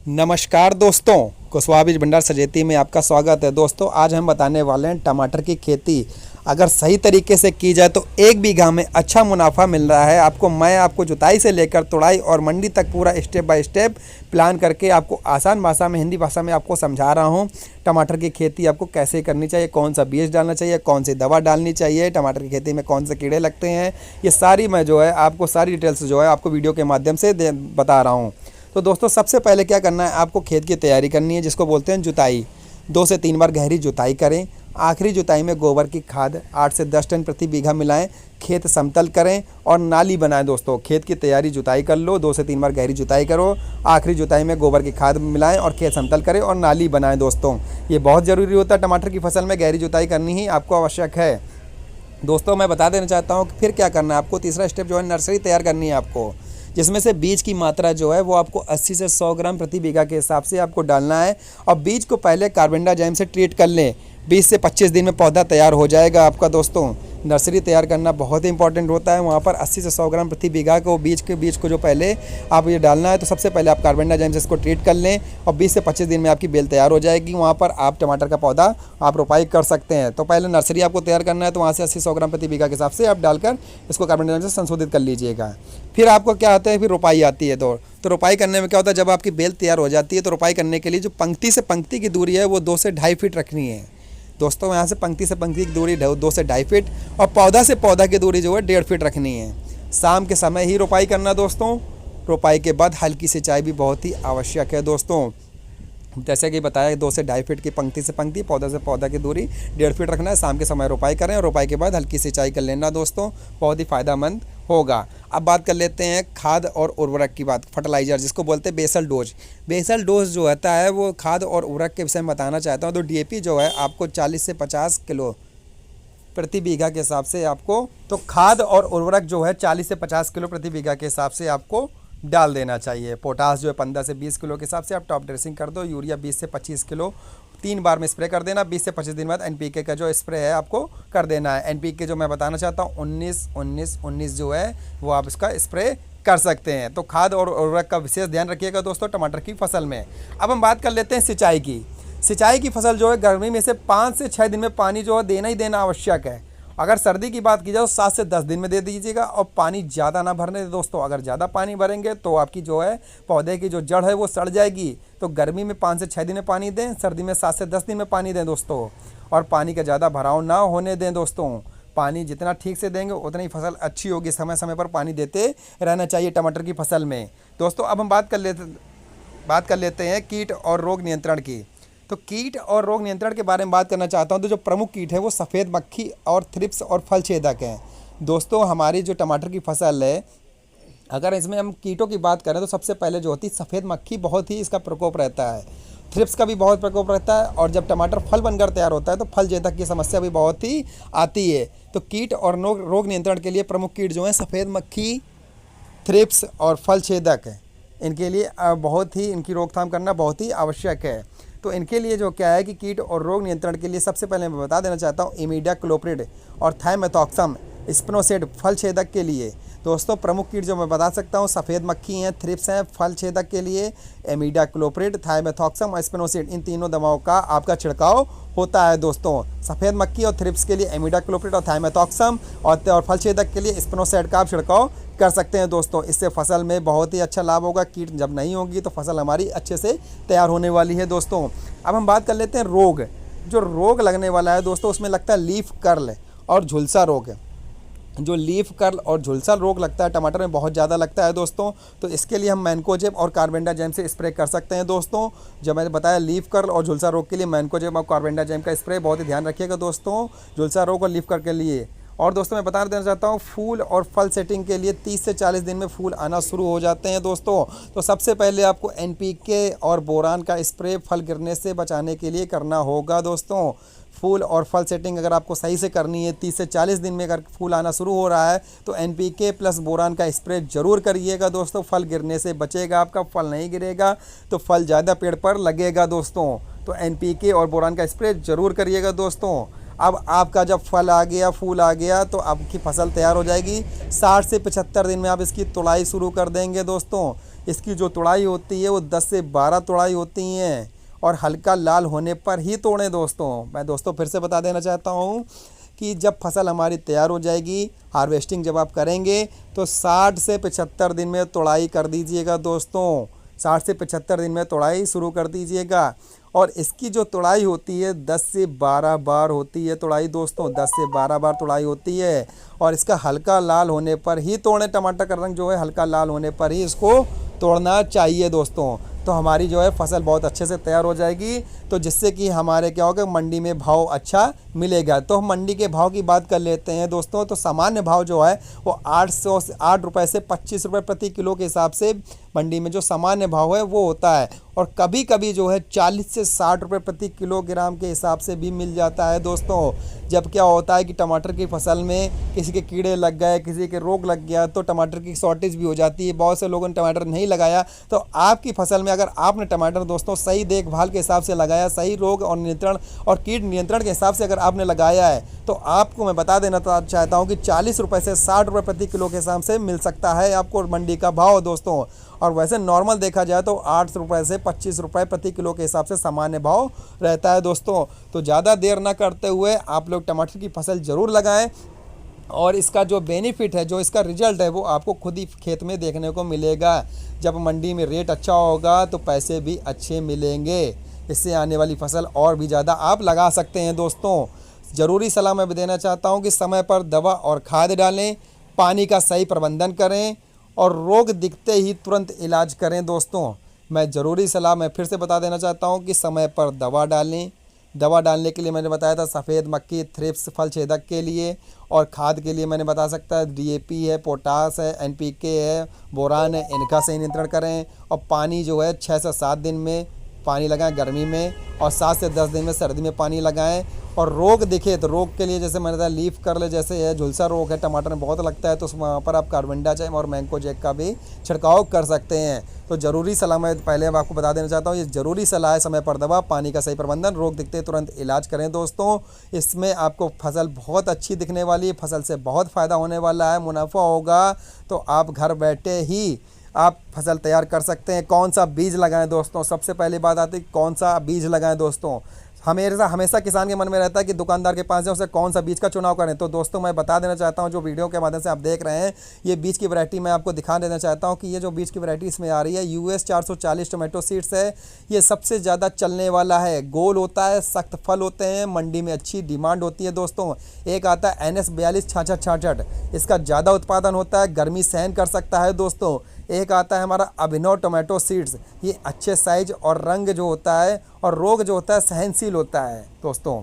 नमस्कार दोस्तों, कुशवाहा बीज भंडार सजेती में आपका स्वागत है। दोस्तों आज हम बताने वाले हैं टमाटर की खेती अगर सही तरीके से की जाए तो 1 बीघा में अच्छा मुनाफा मिल रहा है आपको। मैं आपको जुताई से लेकर तुड़ाई और मंडी तक पूरा स्टेप बाय स्टेप प्लान करके आपको आसान भाषा में, हिंदी भाषा में आपको समझा रहा हूँ। टमाटर की खेती आपको कैसे करनी चाहिए, कौन सा बीज डालना चाहिए, कौन सी दवा डालनी चाहिए, टमाटर की खेती में कौन से कीड़े लगते हैं, ये सारी मैं जो है आपको सारी डिटेल्स जो है आपको वीडियो के माध्यम से बता रहा हूँ। तो दोस्तों सबसे पहले क्या करना है, आपको खेत की तैयारी करनी है जिसको बोलते हैं जुताई। 2 से 3 बार गहरी जुताई करें। आखिरी जुताई में गोबर की खाद 8 से 10 टन प्रति बीघा मिलाएं। खेत समतल करें और नाली बनाएं। दोस्तों खेत की तैयारी जुताई कर लो, 2 से 3 बार गहरी जुताई करो, आखिरी जुताई में गोबर की खाद मिलाएं और खेत समतल करें और नाली बनाएं। दोस्तों ये बहुत ज़रूरी होता है, टमाटर की फसल में गहरी जुताई करनी ही आपको आवश्यक है। दोस्तों मैं बता देना चाहता हूँ कि फिर क्या करना है आपको। तीसरा स्टेप जो है नर्सरी तैयार करनी है आपको, जिसमें से बीज की मात्रा जो है वो आपको 80 से 100 ग्राम प्रति बीघा के हिसाब से आपको डालना है। और बीज को पहले कार्बेंडाजिम से ट्रीट कर लें। 20 से 25 दिन में पौधा तैयार हो जाएगा आपका। दोस्तों नर्सरी तैयार करना बहुत ही इंपॉर्टेंट होता है। वहाँ पर 80 से 100 ग्राम प्रति बीघा को बीज को जो पहले आप ये डालना है, तो सबसे पहले आप कार्बेंडाजिम से इसको ट्रीट कर लें और 20 से 25 दिन में आपकी बेल तैयार हो जाएगी। वहाँ पर आप टमाटर का पौधा आप रोपाई कर सकते हैं। तो पहले नर्सरी आपको तैयार करना है, तो वहाँ से 80-100 ग्राम प्रति बीघा के हिसाब से आप डालकर इसको कार्बेंडाजिम से संशोधित कर लीजिएगा। फिर आपको क्या आता है, फिर रोपाई आती है। तो रोपाई करने में क्या होता है, जब आपकी बेल तैयार हो जाती है तो रोपाई करने के लिए जो पंक्ति से पंक्ति की दूरी है वो 2 से 2.5 फीट रखनी है। दोस्तों यहाँ से पंक्ति से पंक्ति की दूरी 2 से 2.5 फीट और पौधा से पौधा की दूरी जो है 1.5 फीट रखनी है। शाम के समय ही रोपाई करना। दोस्तों रोपाई के बाद हल्की सिंचाई भी बहुत ही आवश्यक है। दोस्तों जैसे कि बताया 2 से 2.5 फीट की पंक्ति से पंक्ति, पौधा से पौधा की दूरी 1.5 फीट रखना है। शाम के समय रोपाई करें और रोपाई के बाद हल्की सिंचाई कर लेना। दोस्तों बहुत ही फ़ायदेमंद होगा। अब बात कर लेते हैं खाद और उर्वरक की बात, फर्टिलाइज़र जिसको बोलते हैं बेसल डोज। बेसल डोज जो होता है वो खाद और उर्वरक के विषय में बताना चाहता हूँ। तो डीएपी जो है आपको 40 से 50 किलो प्रति बीघा के हिसाब से आपको, तो खाद और उर्वरक जो है 40 से 50 किलो प्रति बीघा के हिसाब से आपको डाल देना चाहिए। पोटास जो है 15 से 20 किलो के हिसाब से आप टॉप ड्रेसिंग कर दो। यूरिया 20 से 25 किलो 3 बार में स्प्रे कर देना। 20 से 25 दिन बाद एनपीके का जो स्प्रे है आपको कर देना है। एनपीके जो मैं बताना चाहता हूँ 19-19-19 जो है वो आप इसका स्प्रे कर सकते हैं। तो खाद और उर्वरक का विशेष ध्यान रखिएगा दोस्तों टमाटर की फसल में। अब हम बात कर लेते हैं सिंचाई की। सिंचाई की फसल जो है गर्मी में से 5 से 6 दिन में पानी जो है देना ही देना आवश्यक है। अगर सर्दी की बात की जाए तो 7 से 10 दिन में दे दीजिएगा और पानी ज़्यादा ना भरने दें। दोस्तों अगर ज़्यादा पानी भरेंगे तो आपकी जो है पौधे की जो जड़ है वो सड़ जाएगी। तो गर्मी में 5 से 6 दिन में पानी दें, सर्दी में 7 से 10 दिन में पानी दें दोस्तों। और पानी का ज़्यादा भराव ना होने दें। दोस्तों पानी जितना ठीक से देंगे उतनी फसल अच्छी होगी। समय समय पर पानी देते रहना चाहिए टमाटर की फसल में। दोस्तों अब हम बात कर लेते हैं कीट और रोग नियंत्रण की। तो कीट और रोग नियंत्रण के बारे में बात करना चाहता हूं। तो जो प्रमुख कीट है वो सफ़ेद मक्खी और थ्रिप्स और फल छेदक हैं। दोस्तों हमारी जो टमाटर की फसल है, अगर इसमें हम कीटों की बात करें तो सबसे पहले जो होती है सफ़ेद मक्खी, बहुत ही इसका प्रकोप रहता है। थ्रिप्स का भी बहुत प्रकोप रहता है और जब टमाटर फल बनकर तैयार होता है तो फल छेदक की समस्या भी बहुत ही आती है। तो कीट और रोग नियंत्रण के लिए प्रमुख कीट जो हैं सफ़ेद मक्खी, थ्रिप्स और फल छेदक है। इनके लिए बहुत ही इनकी रोकथाम करना बहुत ही आवश्यक है। तो इनके लिए जो क्या है कि कीट और रोग नियंत्रण के लिए सबसे पहले मैं बता देना चाहता हूँ इमिडाक्लोप्रिड और थाइमेथॉक्सम स्पिनोसाइड फल छेदक के लिए। दोस्तों प्रमुख कीट जो मैं बता सकता हूँ सफ़ेद मक्खी हैं, थ्रिप्स हैं, फल छेदक के लिए इमिडाक्लोप्रिड, थाइमेथॉक्सम और स्पिनोसाइड, इन तीनों दवाओं का आपका छिड़काव होता है। दोस्तों सफ़ेद मक्खी और थ्रिप्स के लिए इमिडाक्लोप्रिड और थाइमेथॉक्सम और फल छेदक के लिए स्पिनोसाइड का आप छिड़काव कर सकते हैं। दोस्तों इससे फसल में बहुत ही अच्छा लाभ होगा। कीट जब नहीं होगी तो फसल हमारी अच्छे से तैयार होने वाली है। दोस्तों अब हम बात कर लेते हैं रोग। जो रोग लगने वाला है दोस्तों उसमें लगता है लीफ कर्ल और झुलसा रोग। जो लीफ कर्ल और झुलसा रोग लगता है टमाटर में बहुत ज़्यादा लगता है दोस्तों। तो इसके लिए हम मैनकोजेब और कार्बेंडाजिम से स्प्रे कर सकते हैं। दोस्तों जब मैंने बताया लीफ कर्ल और झुलसा रोग के लिए मैनकोजेब और कार्बेंडाजिम का स्प्रे बहुत ही ध्यान रखिएगा दोस्तों, झुलसा रोग और लीफ कर्ल के लिए। और दोस्तों मैं बता देना चाहता हूँ फूल और फल सेटिंग के लिए 30 से 40 दिन में फूल आना शुरू हो जाते हैं। दोस्तों तो सबसे पहले आपको एनपीके और बोरान का स्प्रे फल गिरने से बचाने के लिए करना होगा। दोस्तों फूल और फल सेटिंग अगर आपको सही से करनी है 30 से 40 दिन में अगर फूल आना शुरू हो रहा है तो एनपीके प्लस बोरान का स्प्रे जरूर करिएगा। दोस्तों फल गिरने से बचेगा आपका, फल नहीं गिरेगा तो फल ज़्यादा पेड़ पर लगेगा। दोस्तों तो एनपीके और बोरान का स्प्रे जरूर करिएगा। दोस्तों अब आपका जब फल आ गया, फूल आ गया तो आपकी फसल तैयार हो जाएगी। 60 से 75 दिन में आप इसकी तुड़ाई शुरू कर देंगे। दोस्तों इसकी जो तुड़ाई होती है वो 10 से 12 तुड़ाई होती हैं और हल्का लाल होने पर ही तोड़ें दोस्तों। मैं दोस्तों फिर से बता देना चाहता हूँ कि जब फसल हमारी तैयार हो जाएगी, हार्वेस्टिंग जब आप करेंगे तो 60 से 75 दिन में तुड़ाई कर दीजिएगा दोस्तों। 60 से 75 दिन में तुड़ाई शुरू कर दीजिएगा। और इसकी जो तुड़ाई होती है 10 से 12 बार होती है तुड़ाई दोस्तों, 10 से 12 बार तुड़ाई होती है। और इसका हल्का लाल होने पर ही तोड़ें, टमाटर का रंग जो है हल्का लाल होने पर ही इसको तोड़ना चाहिए दोस्तों। तो हमारी जो है फसल बहुत अच्छे से तैयार हो जाएगी, तो जिससे कि हमारे क्या होगा, मंडी में भाव अच्छा मिलेगा। तो हम मंडी के भाव की बात कर लेते हैं दोस्तों। तो सामान्य भाव जो है वो 8 रुपये से 25 रुपये प्रति किलो के हिसाब से मंडी में जो सामान्य भाव है वो होता है। और कभी कभी जो है 40 से 60 रुपये प्रति किलोग्राम के हिसाब से भी मिल जाता है दोस्तों। जब क्या होता है कि टमाटर की फसल में किसी के कीड़े लग गए, किसी के रोग लग गया, तो टमाटर की शॉर्टेज भी हो जाती है। बहुत से लोगों ने टमाटर नहीं लगाया। तो आपकी फसल में अगर आपने टमाटर दोस्तों सही देखभाल के हिसाब से लगाया, सही रोग और नियंत्रण और कीट नियंत्रण के हिसाब से अगर आपने लगाया है, तो आपको मैं बता देना चाहता हूँ कि 40 रुपये से 60 रुपये प्रति किलो के हिसाब से मिल सकता है आपको मंडी का भाव दोस्तों। और वैसे नॉर्मल देखा जाए तो 8 रुपये से 25 रुपये प्रति किलो के हिसाब से सामान्य भाव रहता है दोस्तों। तो ज़्यादा देर ना करते हुए आप लोग टमाटर की फसल ज़रूर लगाएं। और इसका जो बेनिफिट है, जो इसका रिजल्ट है, वो आपको खुद ही खेत में देखने को मिलेगा। जब मंडी में रेट अच्छा होगा तो पैसे भी अच्छे मिलेंगे। इससे आने वाली फसल और भी ज़्यादा आप लगा सकते हैं दोस्तों। ज़रूरी सलाह मैं भी देना चाहता हूँ कि समय पर दवा और खाद डालें, पानी का सही प्रबंधन करें और रोग दिखते ही तुरंत इलाज करें दोस्तों। मैं ज़रूरी सलाह मैं फिर से बता देना चाहता हूँ कि समय पर दवा डालें। दवा डालने के लिए मैंने बताया था सफ़ेद मक्खी, थ्रिप्स, फल छेदक के लिए। और खाद के लिए मैंने बता सकता है DAP है, पोटास है, NPK है, बोरान है, इनका सही नियंत्रण करें। और पानी जो है 6 से 7 दिन में पानी लगाएं गर्मी में, और 7 से 10 दिन में सर्दी में पानी लगाएं। और रोग दिखे तो रोग के लिए जैसे मैंने बताया लीफ कर्ल जैसे है, झुलसा रोग है, टमाटर में बहुत लगता है, तो वहाँ पर आप कार्बेंडाजिम और मैंकोजेब का भी छिड़काव कर सकते हैं। तो ज़रूरी सलाह मैं पहले आपको बता देना चाहता हूँ, ये ज़रूरी सलाह है। समय पर दवा, पानी का सही प्रबंधन, रोग दिखते तुरंत इलाज करें दोस्तों। इसमें आपको फसल बहुत अच्छी दिखने वाली है, फसल से बहुत फ़ायदा होने वाला है, मुनाफा होगा। तो आप घर बैठे ही आप फसल तैयार कर सकते हैं। कौन सा बीज लगाएं दोस्तों, सबसे पहली बात आती है कौन सा बीज लगाएं दोस्तों। हमेशा किसान के मन में रहता है कि दुकानदार के पास जाओ, उससे कौन सा बीज का चुनाव करें। तो दोस्तों मैं बता देना चाहता हूं, जो वीडियो के माध्यम से आप देख रहे हैं, ये बीज की वैरायटी मैं आपको दिखा देना चाहता हूं कि ये जो बीज की वैरायटी इसमें आ रही है US 440 टोमेटो सीड्स है। ये सबसे ज़्यादा चलने वाला है, गोल होता है, सख्त फल होते हैं, मंडी में अच्छी डिमांड होती है दोस्तों। एक आता है NS 42 6666, इसका ज़्यादा उत्पादन होता है, गर्मी सहन कर सकता है दोस्तों। एक आता है हमारा अभिनव टोमेटो सीड्स, ये अच्छे साइज और रंग जो होता है और रोग जो होता है सहनशील होता है दोस्तों।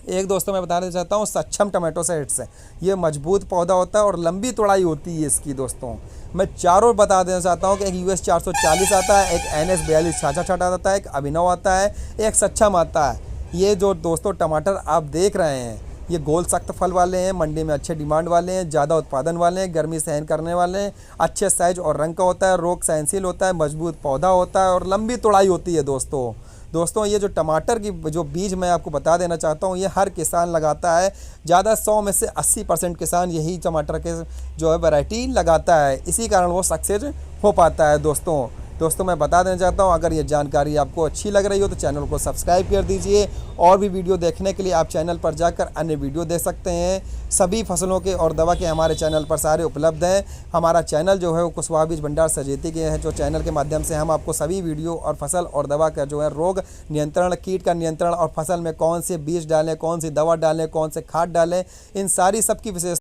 एक दोस्तों मैं बताना चाहता हूँ सक्षम टोमेटो सीड्स है, ये मजबूत पौधा होता है और लंबी तुड़ाई होती है इसकी दोस्तों। मैं चारों बता देना चाहता हूँ कि एक US 440 आता है, एक NS 42 66 आता है, एक अभिनव आता है, एक सक्षम आता है। ये जो दोस्तों टमाटर आप देख रहे हैं, ये गोल सख्त फल वाले हैं, मंडी में अच्छे डिमांड वाले हैं, ज़्यादा उत्पादन वाले हैं, गर्मी सहन करने वाले हैं, अच्छे साइज और रंग का होता है, रोग सहनशील होता है, मजबूत पौधा होता है और लंबी तुड़ाई होती है दोस्तों। ये जो टमाटर की जो बीज मैं आपको बता देना चाहता हूँ, ये हर किसान लगाता है। ज़्यादा 100 में से 80% किसान यही टमाटर के जो है वैरायटी लगाता है, इसी कारण वो सक्सेस हो पाता है दोस्तों मैं बता देना चाहता हूँ, अगर ये जानकारी आपको अच्छी लग रही हो तो चैनल को सब्सक्राइब कर दीजिए। और भी वीडियो देखने के लिए आप चैनल पर जाकर अन्य वीडियो देख सकते हैं। सभी फसलों के और दवा के हमारे चैनल पर सारे उपलब्ध हैं। हमारा चैनल जो है वो कुशवाहा बीज भंडार सजेती के है, जो चैनल के माध्यम से हम आपको सभी वीडियो और फसल और दवा का जो है रोग नियंत्रण, कीट का नियंत्रण और फसल में कौन से बीज डालें, कौन सी दवा डालें, कौन से खाद डालें, इन सारी सबकी विशेष